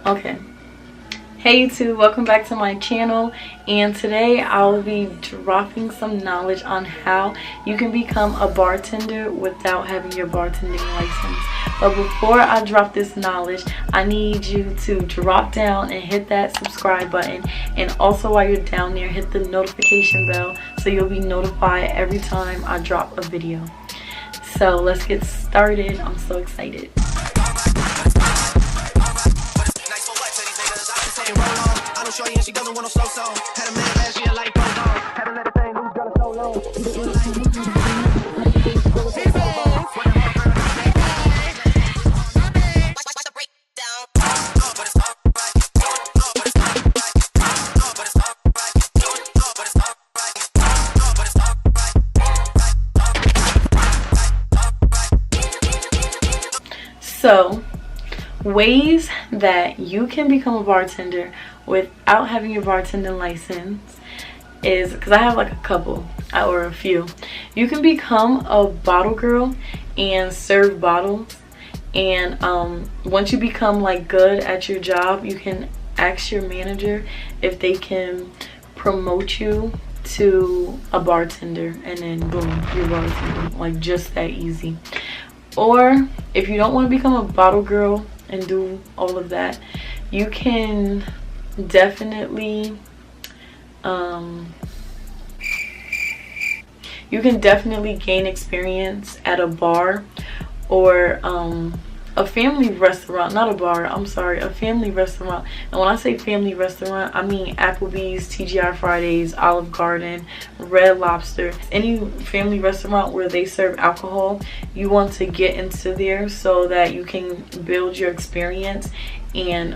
Okay. Hey YouTube, welcome back to my channel, and today I'll be dropping some knowledge on how you can become a bartender without having your bartending license. But before I drop this knowledge, I need you to drop down and hit that subscribe button, and also while you're down there, hit the notification bell so you'll be notified every time I drop a video. So let's get started. I'm so excited. So, ways that you can become a bartender without having your bartending license is, because I have like a couple or a few. You can become a bottle girl and serve bottles, and once you become like good at your job, you can ask your manager if they can promote you to a bartender, and then boom, you're bartender. Like, just that easy. Or if you don't want to become a bottle girl and do all of that, you can definitely gain experience at a bar or a family restaurant. Not a bar, I'm sorry, a family restaurant. And when I say family restaurant, I mean Applebee's, TGI Fridays, Olive Garden, Red Lobster. Any family restaurant where they serve alcohol, you want to get into there so that you can build your experience and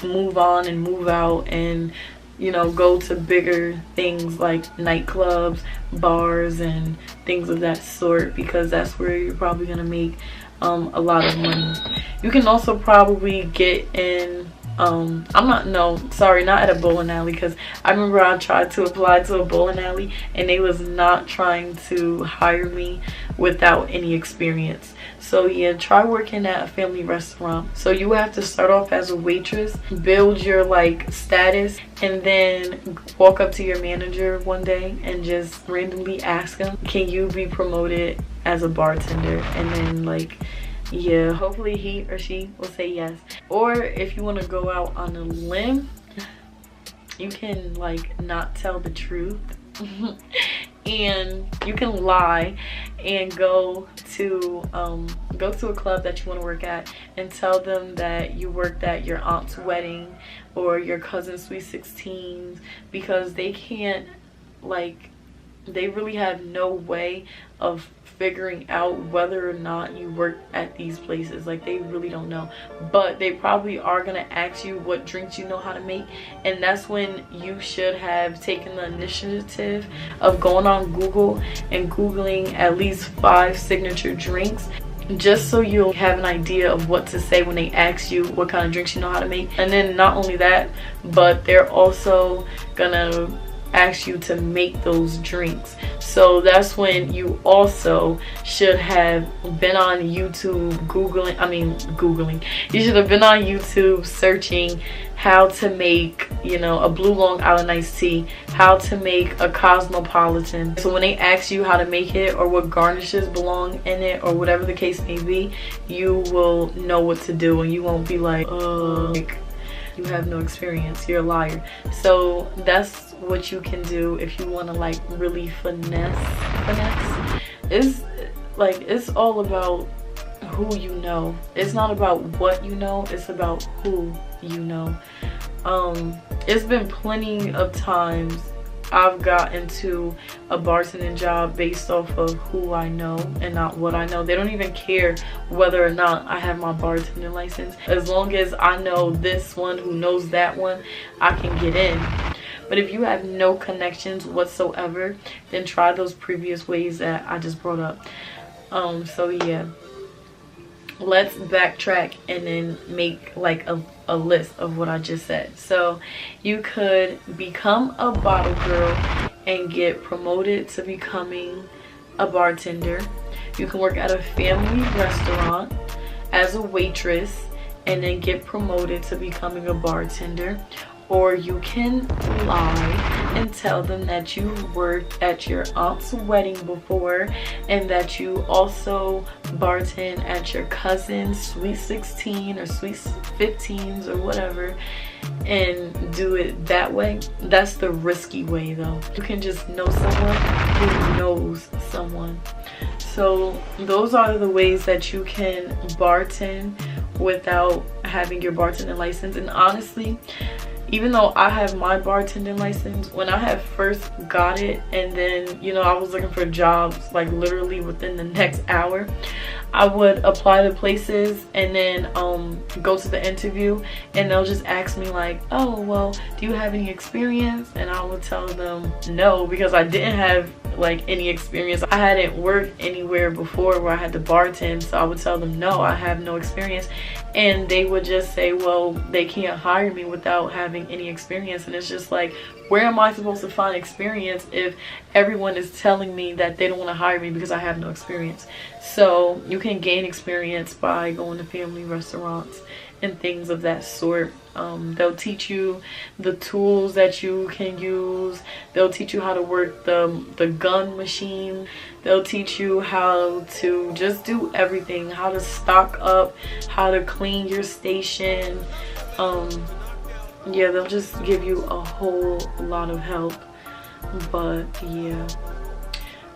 move on and move out, and you know, go to bigger things like nightclubs, bars, and things of that sort, because that's where you're probably gonna make a lot of money. You can also probably get in not at a bowling alley, because I remember I tried to apply to a bowling alley and they was not trying to hire me without any experience. So yeah, try working at a family restaurant. So you have to start off as a waitress, build your like status, and then walk up to your manager one day and just randomly ask him, can you be promoted as a bartender? And then like, yeah, hopefully he or she will say yes. Or if you want to go out on a limb, you can like not tell the truth and you can lie and go to a club that you want to work at and tell them that you worked at your aunt's wedding or your cousin's sweet 16s, because they can't, like, they really have no way of figuring out whether or not you work at these places. Like, they really don't know, but they probably are gonna ask you what drinks you know how to make, and that's when you should have taken the initiative of going on Google and googling at least 5 signature drinks, just so you'll have an idea of what to say when they ask you what kind of drinks you know how to make. And then not only that, but they're also gonna ask you to make those drinks. So that's when you also should have been on YouTube googling. You should have been on YouTube searching how to make, you know, a blue Long Island iced tea, how to make a cosmopolitan. So when they ask you how to make it or what garnishes belong in it or whatever the case may be, you will know what to do, and you won't be like, you have no experience, you're a liar. So that's what you can do if you want to like really finesse. It's all about who you know. It's not about what you know, it's about who you know. It's been plenty of times I've got into a bartending job based off of who I know and not what I know. They don't even care whether or not I have my bartending license. As long as I know this one who knows that one, I can get in. But if you have no connections whatsoever, then try those previous ways that I just brought up. So yeah, let's backtrack and then make like a list of what I just said. So you could become a bottle girl and get promoted to becoming a bartender. You can work at a family restaurant as a waitress and then get promoted to becoming a bartender. Or you can lie and tell them that you worked at your aunt's wedding before and that you also bartend at your cousin's sweet 16 or sweet 15s or whatever, and do it that way. That's the risky way though. You can just know someone who knows someone. So those are the ways that you can bartend without having your bartending license. And honestly, even though I have my bartending license, when I had first got it, and then, you know, I was looking for jobs like literally within the next hour, I would apply to places and then go to the interview, and they'll just ask me like, oh, well, do you have any experience? And I would tell them no, because I didn't have like any experience. I hadn't worked anywhere before where I had to bartend, so I would tell them no, I have no experience. And they would just say, well, they can't hire me without having any experience. And it's just like, where am I supposed to find experience if everyone is telling me that they don't want to hire me because I have no experience? So you can gain experience by going to family restaurants and things of that sort. They'll teach you the tools that you can use. They'll teach you how to work the gun machine. They'll teach you how to just do everything, how to stock up, how to clean your station. Yeah, they'll just give you a whole lot of help. But yeah,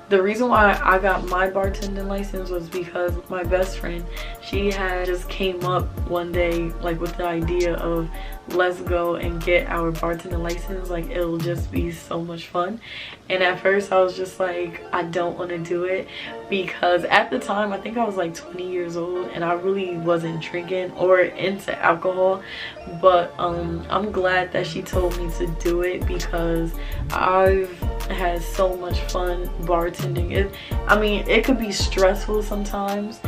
the reason why I got my bartending license was because my best friend, she had just came up one day like with the idea of, let's go and get our bartending license, like it'll just be so much fun. And at first I was just like, I don't want to do it, because at the time I think I was like 20 years old and I really wasn't drinking or into alcohol. But I'm glad that she told me to do it, because I've had so much fun bartending. I mean, it could be stressful sometimes,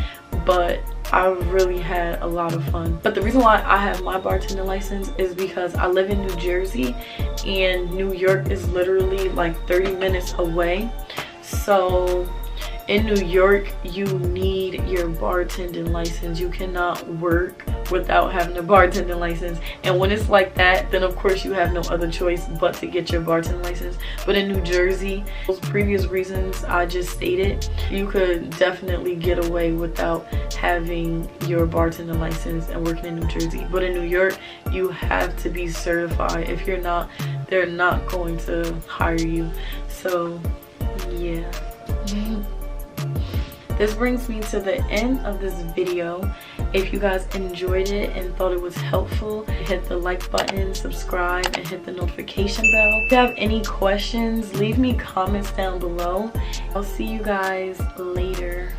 but I really had a lot of fun. But the reason why I have my bartending license is because I live in New Jersey, and New York is literally like 30 minutes away. So in New York, you need your bartending license. You cannot work without having a bartending license. And when it's like that, then of course you have no other choice but to get your bartending license. But in New Jersey, those previous reasons I just stated, you could definitely get away without having your bartending license and working in New Jersey. But in New York, you have to be certified. If you're not, they're not going to hire you. So yeah. This brings me to the end of this video. If you guys enjoyed it and thought it was helpful, hit the like button, subscribe, and hit the notification bell. If you have any questions, leave me comments down below. I'll see you guys later.